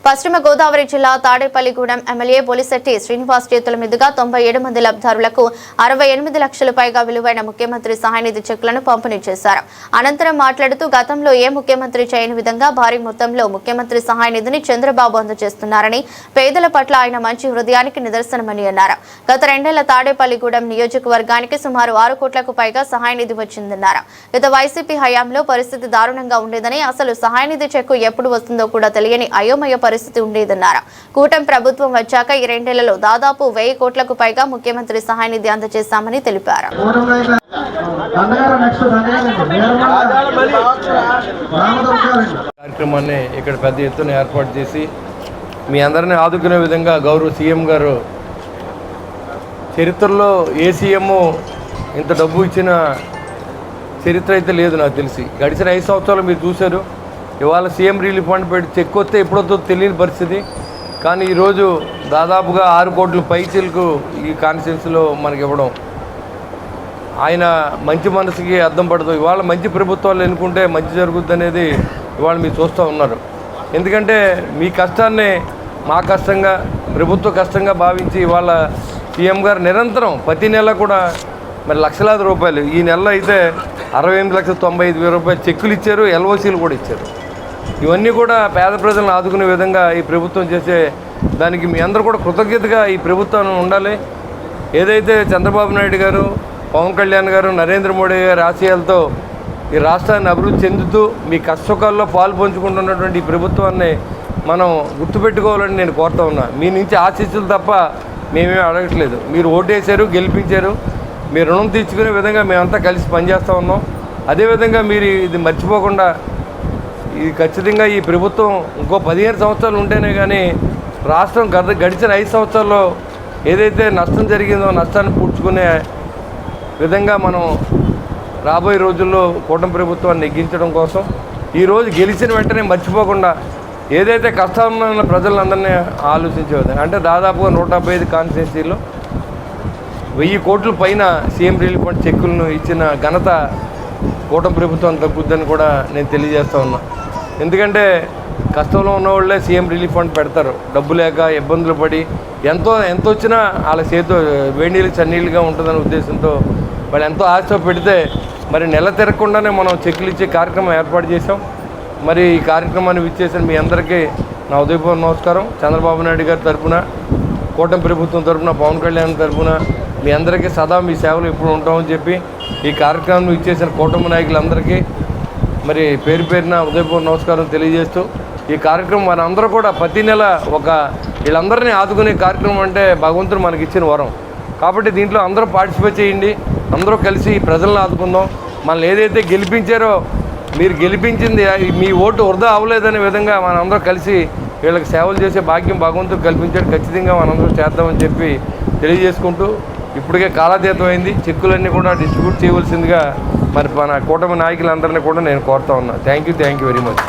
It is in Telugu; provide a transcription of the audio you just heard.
పశ్చిమ గోదావరి జిల్లా తాడేపల్లిగూడెం ఎమ్మెల్యే బొలిశెట్టి శ్రీనివాస్ చేతుల మీదుగా 97 మంది లబ్ధిదారులకు 68 లక్షల పైగా విలువైన ముఖ్యమంత్రి సహాయనిధి చెక్కులను పంపిణీ చేశారు. అనంతరం మాట్లాడుతూ గతంలో ఏ ముఖ్యమంత్రి చేయని విధంగా భారీ మొత్తంలో ముఖ్యమంత్రి సహాయనిధిని చంద్రబాబు అందజేస్తున్నారని, పేదల పట్ల ఆయన మంచి హృదయానికి నిదర్శనమని అన్నారు. గత 2 ఏళ్ల తాడేపల్లిగూడెం నియోజకవర్గానికి సుమారు 6 కోట్లకు పైగా సహాయనిధి వచ్చిందన్నారు. గత వైసీపీ హయాంలో పరిస్థితి దారుణంగా ఉండేదని, అసలు సహాయనిధి చెక్కు ఎప్పుడు వస్తుందో కూడా తెలియని అయోమయ పరిస్థితి ఉండేదన్నారు. కూటమి ప్రభుత్వం వచ్చాక ఈ 2 ఏళ్లలో దాదాపు 1000 కోట్లకు పైగా ముఖ్యమంత్రి సహాయనిధి అందజేశామని తెలిపారు. కార్యక్రమాన్ని ఇక్కడ పెద్ద ఎత్తున ఏర్పాటు చేసి మీ అందరినీ ఆదుకునే విధంగా గౌరవ సీఎం గారు, చరిత్రలో ఏ సీఎం ఇంత డబ్బు ఇచ్చిన చరిత్ర అయితే లేదు నాకు తెలిసి. గడిచిన 5 సంవత్సరాలు మీరు చూశారు. ఇవాళ సీఎం రిలీఫ్ ఫండ్ పెట్టి చెక్ వస్తే ఎప్పుడొద్దో తెలియని పరిస్థితి. కానీ ఈరోజు దాదాపుగా 6 కోట్ల పైచీలకు ఈ కాన్స్టిట్యున్సీలో మనకి ఇవ్వడం ఆయన మంచి మనసుకి అర్థం పడదు. ఇవాళ మంచి ప్రభుత్వాలు ఎన్నుకుంటే మంచి జరుగుద్ది అనేది ఇవాళ మీరు చూస్తూ ఉన్నారు. ఎందుకంటే మీ కష్టాన్ని మా కష్టంగా, ప్రభుత్వ కష్టంగా భావించి ఇవాళ సీఎం గారు నిరంతరం ప్రతి నెల కూడా మరి లక్షలాది రూపాయలు, ఈ నెలలో అయితే 68,95,000 రూపాయలు చెక్కులు ఇచ్చారు, ఎల్ఓసీలు కూడా ఇచ్చారు. ఇవన్నీ కూడా పేద ప్రజలను ఆదుకునే విధంగా ఈ ప్రభుత్వం చేసే దానికి మీ అందరూ కూడా కృతజ్ఞతగా ఈ ప్రభుత్వం ఉండాలి. ఏదైతే చంద్రబాబు నాయుడు గారు, పవన్ కళ్యాణ్ గారు, నరేంద్ర మోడీ గారి ఆశయాలతో ఈ రాష్ట్రాన్ని అభివృద్ధి చెందుతూ మీ కష్టసుఖాల్లో పాలు పంచుకుంటున్నటువంటి ఈ ప్రభుత్వాన్ని మనం గుర్తుపెట్టుకోవాలని నేను కోరుతా ఉన్నా. మీ నుంచి ఆశీస్సులు తప్ప మేమేమీ అడగట్లేదు. మీరు ఓటేశారు, గెలిపించారు. మీ రుణం తీర్చుకునే విధంగా మేమంతా కలిసి పనిచేస్తూ ఉన్నాం. అదేవిధంగా మీరు ఇది మర్చిపోకుండా ఇది ఖచ్చితంగా ఈ ప్రభుత్వం ఇంకో 15 సంవత్సరాలు ఉంటేనే కానీ రాష్ట్రం గడిచిన 5 సంవత్సరాల్లో ఏదైతే నష్టం జరిగిందో నష్టాన్ని పూడ్చుకునే విధంగా మనం రాబోయే రోజుల్లో కూటమి ప్రభుత్వాన్ని నెగ్గించడం కోసం ఈరోజు గెలిచిన వెంటనే మర్చిపోకుండా ఏదైతే కష్టాల్లో ఉన్న ప్రజలందరినీ ఆలోచించే విధంగా, అంటే దాదాపుగా 175 కాన్స్టిట్యున్సీలో 1000 కోట్ల పైన సీఎం రిలీఫ్ ఫండ్ చెక్కులను ఇచ్చిన ఘనత కూటమి ప్రభుత్వం తగ్గుద్దని కూడా నేను తెలియజేస్తూ ఉన్నా. ఎందుకంటే కష్టంలో ఉన్నవాళ్ళే సీఎం రిలీఫ్ ఫండ్ పెడతారు. డబ్బు లేక ఇబ్బందులు పడి ఎంత వచ్చినా వాళ్ళ చేతితో వేడినీళ్ళు చన్నీళ్ళుగా ఉంటుందనే ఉద్దేశంతో వాళ్ళు ఎంతో ఆశ పెడితే మరి నెల తిరగకుండానే మనం చెక్కులు ఇచ్చే కార్యక్రమం ఏర్పాటు చేసాం. మరి ఈ కార్యక్రమాన్ని విచ్చేసిన మీ అందరికీ నా ఉదయపూర్వ నమస్కారం. చంద్రబాబు నాయుడు గారి తరఫున, కూటమి ప్రభుత్వం తరఫున, పవన్ కళ్యాణ్ తరఫున మీ అందరికీ సదా మీ సేవలు ఎప్పుడు ఉంటామని చెప్పి ఈ కార్యక్రమం ఇచ్చేసిన కూటమి నాయకులందరికీ మరి పేరు పేరున ఉదయపూర్వ నమస్కారం తెలియజేస్తూ, ఈ కార్యక్రమం మనందరూ కూడా ప్రతి నెల వీళ్ళందరినీ ఆదుకునే కార్యక్రమం అంటే భగవంతుడు మనకి ఇచ్చిన వరం. కాబట్టి దీంట్లో అందరూ పార్టిసిపేట్ చేయండి. అందరూ కలిసి ప్రజలను ఆదుకుందాం. మనల్ని ఏదైతే గెలిపించారో మీరు గెలిపించింది మీ ఓటు వృధా అవ్వలేదనే విధంగా మనందరూ కలిసి వీళ్ళకి సేవలు చేసే భాగ్యం భగవంతుడు కల్పించాడు. ఖచ్చితంగా మనందరూ చేద్దామని చెప్పి తెలియజేసుకుంటూ, ఇప్పటికే కాలాతీతం అయింది. చెక్కులన్నీ కూడా డిస్ట్రిబ్యూట్ చేయవలసిందిగా మరి మన కూటమి నాయకులందరినీ కూడా నేను కోరుతా ఉన్నా. Thank you very much.